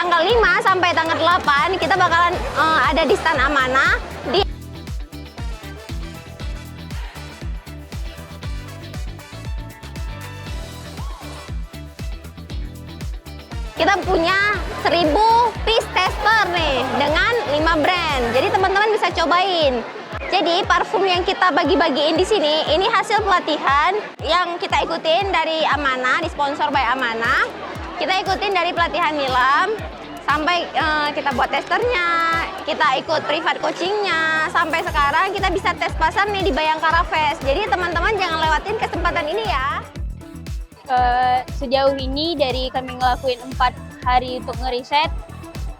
tanggal 5 sampai tanggal 8 kita bakalan ada di stand Amanah di kita punya 1000 piece tester nih dengan 5 brand. Jadi teman-teman bisa cobain. Jadi parfum yang kita bagi-bagiin di sini ini hasil pelatihan yang kita ikutin dari Amanah, disponsor by Amanah. Kita ikutin dari pelatihan Nilam sampai kita buat testernya, kita ikut privat coachingnya, sampai sekarang kita bisa tes pasar nih di Bayangkara Fest. Jadi teman-teman jangan lewatin kesempatan ini ya. Sejauh ini dari kami ngelakuin 4 hari untuk ngeriset,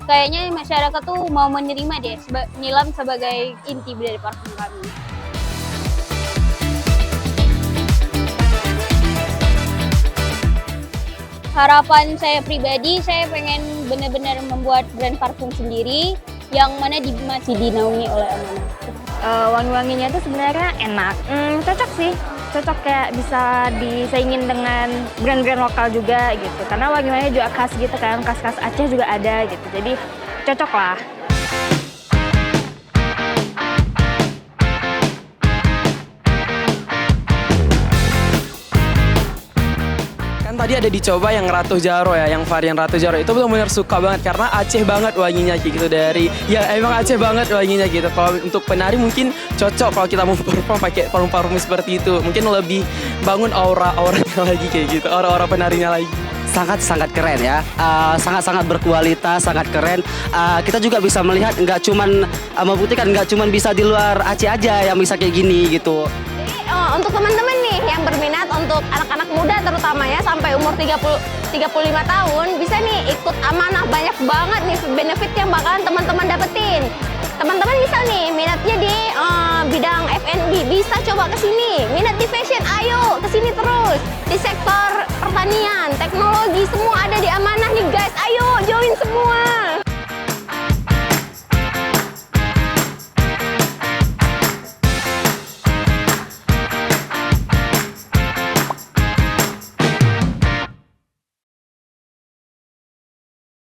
kayaknya masyarakat tuh mau menerima deh Nilam sebagai inti dari parfum kami. Harapan saya pribadi, saya pengen benar-benar membuat brand parfum sendiri yang mana masih dinaungi oleh Amanah. Wangi-wanginya tuh sebenarnya enak, cocok sih, cocok kayak bisa disaingin dengan brand-brand lokal juga gitu. Karena wangi-wanginya juga khas gitu kan, khas-khas Aceh juga ada gitu, jadi cocok lah. Tadi ada dicoba yang Ratu Jaro ya, yang varian Ratu Jaro itu benar-benar suka banget karena Aceh banget wanginya gitu dari ya emang Aceh banget wanginya gitu. Kalau untuk penari mungkin cocok kalau kita mau perform pakai parfum-parfum seperti itu, mungkin lebih bangun auranya lagi kayak gitu, aura-aura penarinya lagi. Sangat-sangat keren ya, sangat-sangat berkualitas, sangat keren. Kita juga bisa melihat nggak cuman membuktikan nggak cuman bisa di luar Aceh aja yang bisa kayak gini gitu. Jadi untuk teman-teman nih yang berminat, untuk anak-anak muda terutama ya sampai umur 35 tahun bisa nih ikut Amanah, banyak banget nih benefit yang bakalan teman-teman dapetin. Teman-teman bisa nih minatnya di bidang F&B, bisa coba ke sini. Minat di fashion, ayo ke sini terus. Di sektor pertanian, teknologi, semua ada di Amanah nih guys. Ayo join semua.